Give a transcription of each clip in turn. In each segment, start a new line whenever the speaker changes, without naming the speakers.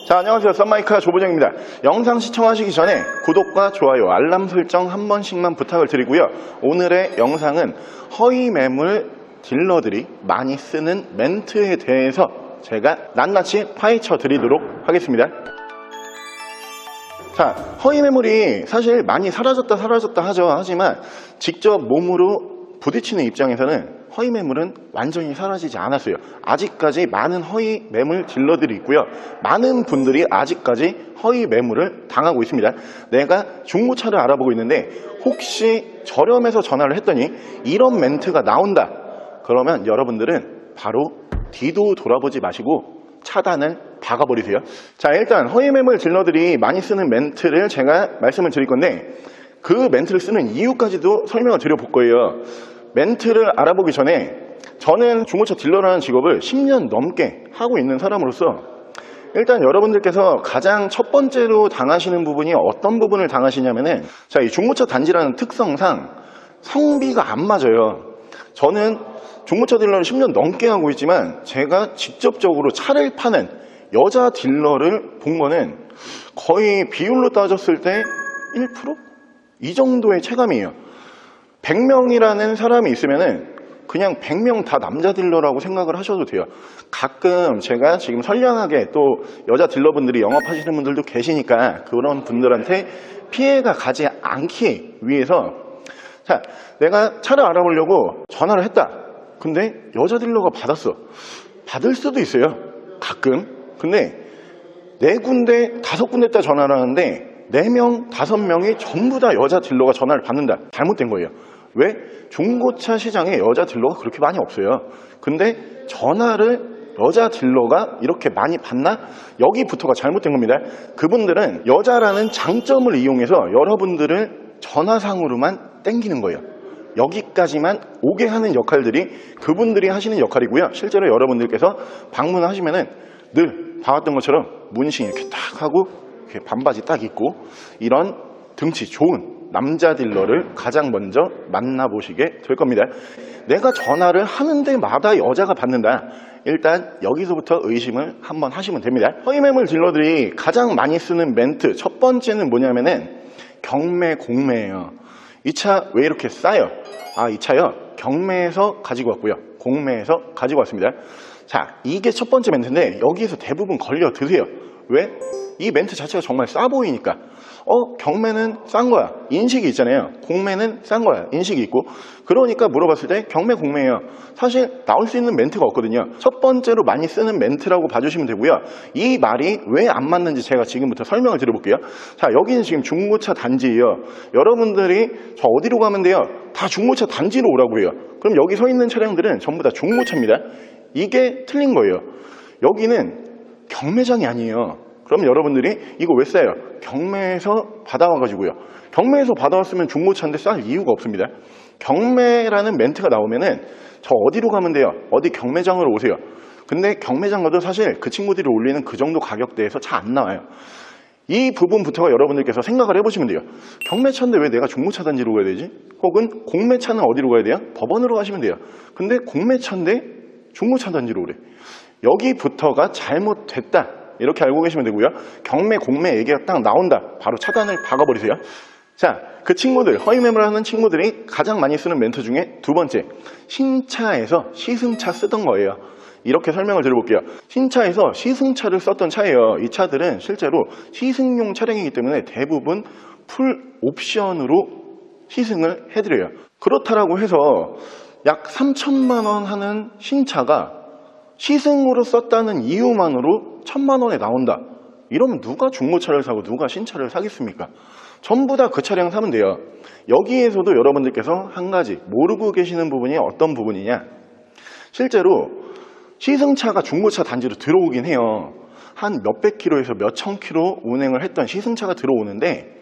자, 안녕하세요. 썬마이카 조보정입니다. 영상 시청하시기 전에 구독과 좋아요, 알람 설정 한 번씩만 부탁을 드리고요. 오늘의 영상은 허위 매물 딜러들이 많이 쓰는 멘트에 대해서 제가 낱낱이 파헤쳐 드리도록 하겠습니다. 자, 허위 매물이 사실 많이 사라졌다 하죠. 하지만 직접 몸으로 부딪히는 입장에서는 허위 매물은 완전히 사라지지 않았어요. 아직까지 많은 허위 매물 딜러들이 있고요. 많은 분들이 아직까지 허위 매물을 당하고 있습니다. 내가 중고차를 알아보고 있는데 혹시 저렴해서 전화를 했더니 이런 멘트가 나온다. 그러면 여러분들은 바로 뒤도 돌아보지 마시고 차단을 박아버리세요. 자, 일단 허위 매물 딜러들이 많이 쓰는 멘트를 제가 말씀을 드릴 건데 그 멘트를 쓰는 이유까지도 설명을 드려볼 거예요. 멘트를 알아보기 전에 저는 중고차 딜러라는 직업을 10년 넘게 하고 있는 사람으로서 일단 여러분들께서 가장 첫 번째로 당하시는 부분이 어떤 부분을 당하시냐면은 자, 이 중고차 단지라는 특성상 성비가 안 맞아요. 저는 중고차 딜러를 10년 넘게 하고 있지만 제가 직접적으로 차를 파는 여자 딜러를 본 거는 거의 비율로 따졌을 때 1%? 이 정도의 체감이에요. 100명이라는 사람이 있으면은 그냥 100명 다 남자 딜러라고 생각을 하셔도 돼요. 가끔 제가 지금 선량하게 또 여자 딜러분들이 영업하시는 분들도 계시니까 그런 분들한테 피해가 가지 않기 위해서 자, 내가 차를 알아보려고 전화를 했다. 근데 여자 딜러가 받았어. 받을 수도 있어요. 가끔. 근데 4군데, 5군데다 전화를 하는데 4명, 5명이 전부 다 여자 딜러가 전화를 받는다. 잘못된 거예요. 왜? 중고차 시장에 여자 딜러가 그렇게 많이 없어요. 근데 전화를 여자 딜러가 이렇게 많이 받나? 여기부터가 잘못된 겁니다. 그분들은 여자라는 장점을 이용해서 여러분들을 전화상으로만 땡기는 거예요. 여기까지만 오게 하는 역할들이 그분들이 하시는 역할이고요. 실제로 여러분들께서 방문하시면은 늘 봐왔던 것처럼 문신 이렇게 딱 하고 이렇게 반바지 딱 입고 이런 등치 좋은 남자 딜러를 가장 먼저 만나보시게 될 겁니다. 내가 전화를 하는 데마다 여자가 받는다. 일단 여기서부터 의심을 한번 하시면 됩니다. 허위 매물 딜러들이 가장 많이 쓰는 멘트 첫 번째는 뭐냐면은 경매 공매예요. 이 차 왜 이렇게 싸요? 아, 이 차요 경매에서 가지고 왔고요. 공매에서 가지고 왔습니다. 자, 이게 첫 번째 멘트인데 여기에서 대부분 걸려 드세요. 왜? 이 멘트 자체가 정말 싸 보이니까 경매는 싼 거야 인식이 있잖아요. 공매는 싼 거야 인식이 있고 그러니까 물어봤을 때 경매 공매예요. 사실 나올 수 있는 멘트가 없거든요. 첫 번째로 많이 쓰는 멘트라고 봐주시면 되고요. 이 말이 왜 안 맞는지 제가 지금부터 설명을 드려볼게요. 자, 여기는 지금 중고차 단지예요. 여러분들이 저 어디로 가면 돼요? 다 중고차 단지로 오라고 해요. 그럼 여기 서 있는 차량들은 전부 다 중고차입니다. 이게 틀린 거예요. 여기는 경매장이 아니에요. 그럼 여러분들이 이거 왜 싸요? 경매에서 받아와가지고요. 경매에서 받아왔으면 중고차인데 쌀 이유가 없습니다. 경매라는 멘트가 나오면은 저 어디로 가면 돼요? 어디 경매장으로 오세요. 근데 경매장 가도 사실 그 친구들이 올리는 그 정도 가격대에서 차 안 나와요. 이 부분부터가 여러분들께서 생각을 해보시면 돼요. 경매차인데 왜 내가 중고차 단지로 가야 되지? 혹은 공매차는 어디로 가야 돼요? 법원으로 가시면 돼요. 근데 공매차인데 중고차 단지로 오래. 여기부터가 잘못됐다. 이렇게 알고 계시면 되고요. 경매, 공매 얘기가 딱 나온다. 바로 차단을 박아버리세요. 자, 그 친구들, 허위 매물을 하는 친구들이 가장 많이 쓰는 멘트 중에 두 번째, 신차에서 시승차 쓰던 거예요. 이렇게 설명을 드려볼게요. 신차에서 시승차를 썼던 차예요. 이 차들은 실제로 시승용 차량이기 때문에 대부분 풀 옵션으로 시승을 해드려요. 그렇다라고 해서 약 3천만 원 하는 신차가 시승으로 썼다는 이유만으로 1,000만 원에 나온다. 이러면 누가 중고차를 사고 누가 신차를 사겠습니까? 전부 다 그 차량 사면 돼요. 여기에서도 여러분들께서 한 가지 모르고 계시는 부분이 어떤 부분이냐. 실제로 시승차가 중고차 단지로 들어오긴 해요. 한 몇백 킬로에서 몇천 킬로 운행을 했던 시승차가 들어오는데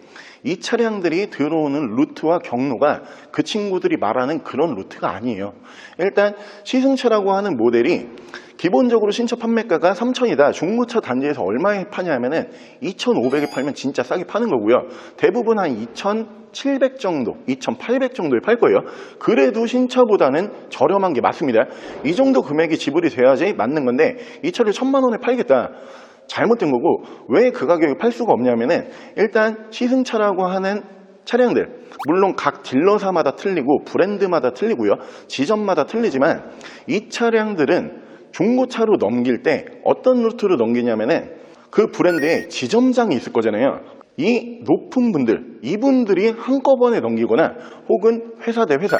이 차량들이 들어오는 루트와 경로가 그 친구들이 말하는 그런 루트가 아니에요. 일단 시승차라고 하는 모델이 기본적으로 신차 판매가가 3,000이다. 중고차 단지에서 얼마에 파냐면은 2,500에 팔면 진짜 싸게 파는 거고요. 대부분 한 2,700 정도, 2,800 정도에 팔 거예요. 그래도 신차보다는 저렴한 게 맞습니다. 이 정도 금액이 지불이 돼야지 맞는 건데 이 차를 1,000만 원에 팔겠다. 잘못된 거고, 왜 그 가격에 팔 수가 없냐면은 일단 시승차라고 하는 차량들, 물론 각 딜러사마다 틀리고 브랜드마다 틀리고요, 지점마다 틀리지만 이 차량들은 중고차로 넘길 때 어떤 루트로 넘기냐면은 그 브랜드에 지점장이 있을 거잖아요. 이 높은 분들, 이분들이 한꺼번에 넘기거나 혹은 회사 대 회사,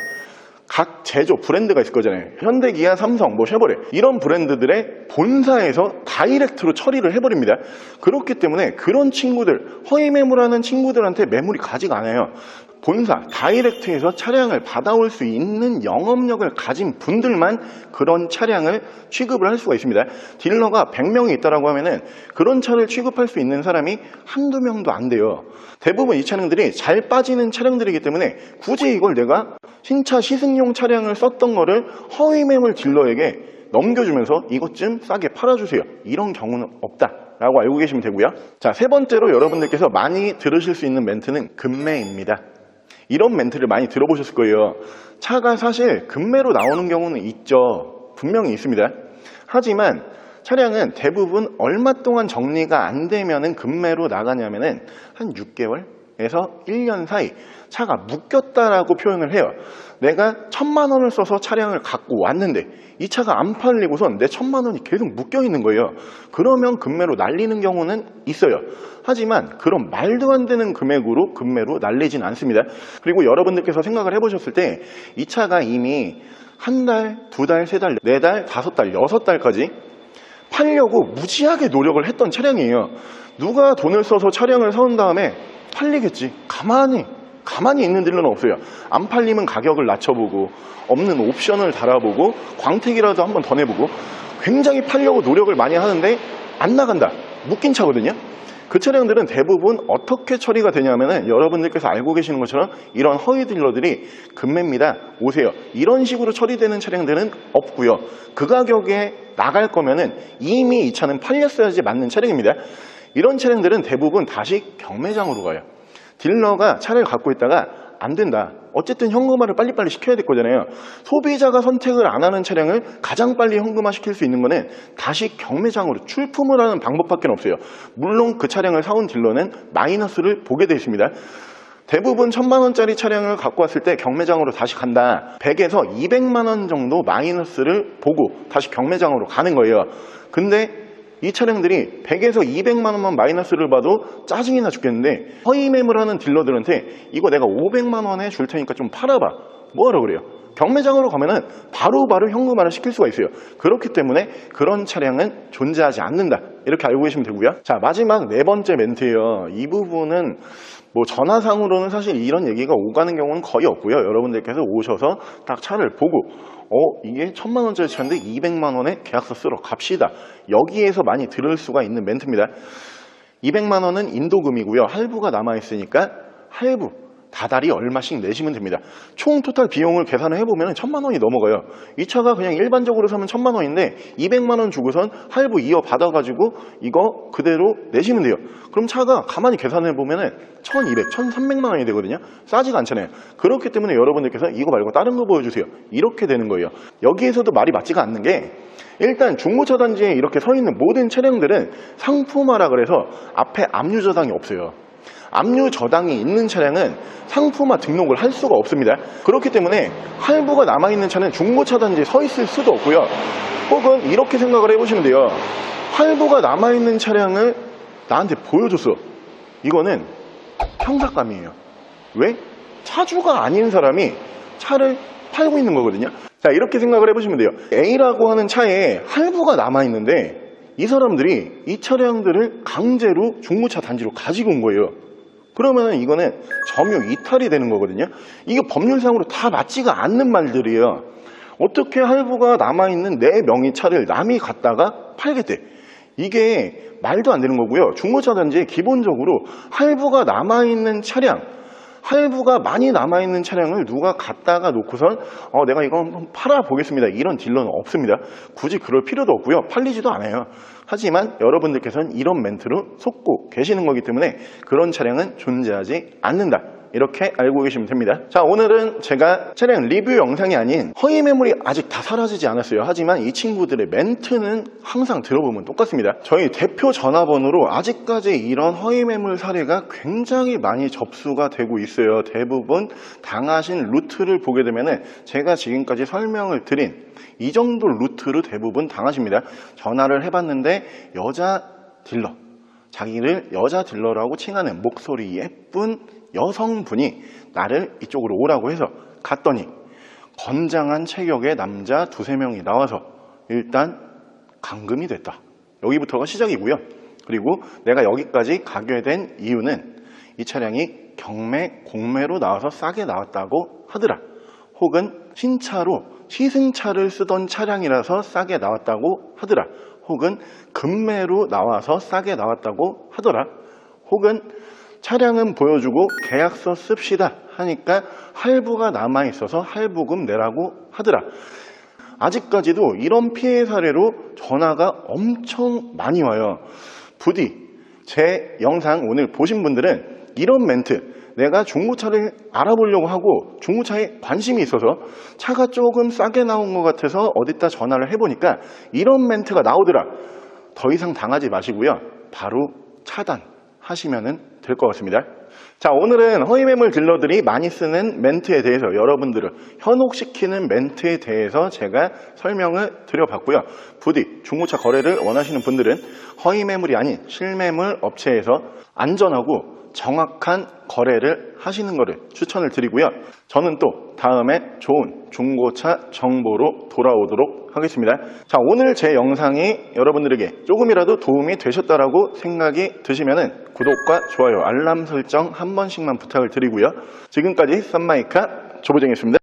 각 제조 브랜드가 있을 거잖아요. 현대, 기아, 삼성, 쉐보레, 이런 브랜드들의 본사에서 다이렉트로 처리를 해버립니다. 그렇기 때문에 그런 친구들, 허위 매물하는 친구들한테 매물이 가지가 않아요. 본사, 다이렉트에서 차량을 받아올 수 있는 영업력을 가진 분들만 그런 차량을 취급을 할 수가 있습니다. 딜러가 100명이 있다고 하면은 그런 차를 취급할 수 있는 사람이 한두 명도 안 돼요. 대부분 이 차량들이 잘 빠지는 차량들이기 때문에 굳이 이걸 내가 신차 시승용 차량을 썼던 거를 허위 매물 딜러에게 넘겨주면서 이것 좀 싸게 팔아주세요, 이런 경우는 없다라고 알고 계시면 되고요. 자, 세 번째로 여러분들께서 많이 들으실 수 있는 멘트는 금매입니다. 이런 멘트를 많이 들어보셨을 거예요. 차가 사실 금매로 나오는 경우는 있죠. 분명히 있습니다. 하지만 차량은 대부분 얼마 동안 정리가 안 되면은 금매로 나가냐면은 한 6개월에서 1년 사이 차가 묶였다라고 표현을 해요. 내가 1,000만 원을 써서 차량을 갖고 왔는데 이 차가 안 팔리고선 내 1,000만 원이 계속 묶여 있는 거예요. 그러면 금매로 날리는 경우는 있어요. 하지만 그런 말도 안 되는 금액으로 금매로 날리진 않습니다. 그리고 여러분들께서 생각을 해보셨을 때 이 차가 이미 한 달, 두 달, 세 달, 네 달, 다섯 달, 여섯 달까지 팔려고 무지하게 노력을 했던 차량이에요. 누가 돈을 써서 차량을 사온 다음에 팔리겠지, 가만히 있는 딜러는 없어요. 안 팔리면 가격을 낮춰보고 없는 옵션을 달아보고 광택이라도 한번 더 내보고 굉장히 팔려고 노력을 많이 하는데 안 나간다, 묶인 차거든요. 그 차량들은 대부분 어떻게 처리가 되냐면은 여러분들께서 알고 계시는 것처럼 이런 허위 딜러들이 금매입니다, 오세요, 이런 식으로 처리되는 차량들은 없고요. 그 가격에 나갈 거면은 이미 이 차는 팔렸어야지 맞는 차량입니다. 이런 차량들은 대부분 다시 경매장으로 가요. 딜러가 차를 갖고 있다가 안 된다, 어쨌든 현금화를 빨리빨리 시켜야 될 거잖아요. 소비자가 선택을 안 하는 차량을 가장 빨리 현금화 시킬 수 있는 거는 다시 경매장으로 출품을 하는 방법밖에 없어요. 물론 그 차량을 사온 딜러는 마이너스를 보게 되어 있습니다. 대부분 1,000만 원짜리 차량을 갖고 왔을 때 경매장으로 다시 간다, 100에서 200만 원 정도 마이너스를 보고 다시 경매장으로 가는 거예요. 근데 이 차량들이 100에서 200만 원만 마이너스를 봐도 짜증이 나 죽겠는데 허위 매물하는 딜러들한테 이거 내가 500만 원에 줄 테니까 좀 팔아봐, 뭐하러 그래요? 경매장으로 가면은 바로바로 현금화를 시킬 수가 있어요. 그렇기 때문에 그런 차량은 존재하지 않는다, 이렇게 알고 계시면 되고요. 자, 마지막 네 번째 멘트예요. 이 부분은 전화상으로는 사실 이런 얘기가 오가는 경우는 거의 없고요. 여러분들께서 오셔서 딱 차를 보고 이게 1,000만 원짜리 차인데 200만 원에 계약서 쓰러 갑시다, 여기에서 많이 들을 수가 있는 멘트입니다. 200만 원은 인도금이고요. 할부가 남아있으니까 할부 다달이 얼마씩 내시면 됩니다. 총 토탈 비용을 계산을 해보면 1,000만 원이 넘어가요. 이 차가 그냥 일반적으로 사면 1,000만 원인데 200만 원 주고선 할부 이어 받아가지고 이거 그대로 내시면 돼요. 그럼 차가 가만히 계산해보면 1,200, 1,300만 원이 되거든요. 싸지가 않잖아요. 그렇기 때문에 여러분들께서 이거 말고 다른 거 보여주세요, 이렇게 되는 거예요. 여기에서도 말이 맞지가 않는 게, 일단 중고차 단지에 이렇게 서 있는 모든 차량들은 상품화라 그래서 앞에 압류 저당이 없어요. 압류 저당이 있는 차량은 상품화 등록을 할 수가 없습니다. 그렇기 때문에 할부가 남아있는 차는 중고차 단지에 서 있을 수도 없고요. 혹은 이렇게 생각을 해보시면 돼요. 할부가 남아있는 차량을 나한테 보여줬어, 이거는 형사감이에요. 왜? 차주가 아닌 사람이 차를 팔고 있는 거거든요. 자, 이렇게 생각을 해보시면 돼요. A라고 하는 차에 할부가 남아있는데 이 사람들이 이 차량들을 강제로 중고차 단지로 가지고 온 거예요. 그러면 이거는 점유 이탈이 되는 거거든요. 이게 법률상으로 다 맞지가 않는 말들이에요. 어떻게 할부가 남아있는 내 명의 차를 남이 갖다가 팔겠대, 이게 말도 안 되는 거고요. 중고차 단지에 기본적으로 할부가 남아있는 차량, 할부가 많이 남아있는 차량을 누가 갖다가 놓고선 내가 이거 한번 팔아보겠습니다, 이런 딜러는 없습니다. 굳이 그럴 필요도 없고요. 팔리지도 않아요. 하지만 여러분들께서는 이런 멘트로 속고 계시는 거기 때문에 그런 차량은 존재하지 않는다, 이렇게 알고 계시면 됩니다. 자, 오늘은 제가 차량 리뷰 영상이 아닌 허위 매물이 아직 다 사라지지 않았어요. 하지만 이 친구들의 멘트는 항상 들어보면 똑같습니다. 저희 대표 전화번호로 아직까지 이런 허위 매물 사례가 굉장히 많이 접수가 되고 있어요. 대부분 당하신 루트를 보게 되면 제가 지금까지 설명을 드린 이 정도 루트로 대부분 당하십니다. 전화를 해봤는데 여자 딜러, 자기를 여자 딜러라고 칭하는 목소리 예쁜 여성분이 나를 이쪽으로 오라고 해서 갔더니 건장한 체격의 남자 2-3명이 나와서 일단 감금이 됐다. 여기부터가 시작이고요. 그리고 내가 여기까지 가게 된 이유는 이 차량이 경매, 공매로 나와서 싸게 나왔다고 하더라. 혹은 신차로 시승차를 쓰던 차량이라서 싸게 나왔다고 하더라. 혹은 금매로 나와서 싸게 나왔다고 하더라. 혹은 차량은 보여주고 계약서 씁시다 하니까 할부가 남아있어서 할부금 내라고 하더라. 아직까지도 이런 피해 사례로 전화가 엄청 많이 와요. 부디 제 영상 오늘 보신 분들은 이런 멘트, 내가 중고차를 알아보려고 하고 중고차에 관심이 있어서 차가 조금 싸게 나온 것 같아서 어디다 전화를 해보니까 이런 멘트가 나오더라. 더 이상 당하지 마시고요. 바로 차단하시면 될 것 같습니다. 자, 오늘은 허위매물 딜러들이 많이 쓰는 멘트에 대해서, 여러분들을 현혹시키는 멘트에 대해서 제가 설명을 드려봤고요. 부디 중고차 거래를 원하시는 분들은 허위매물이 아닌 실매물 업체에서 안전하고 정확한 거래를 하시는 것을 추천을 드리고요. 저는 또 다음에 좋은 중고차 정보로 돌아오도록 하겠습니다. 자, 오늘 제 영상이 여러분들에게 조금이라도 도움이 되셨다라고 생각이 드시면 구독과 좋아요, 알람 설정 한 번씩만 부탁을 드리고요. 지금까지 썬마이카 조보정이었습니다.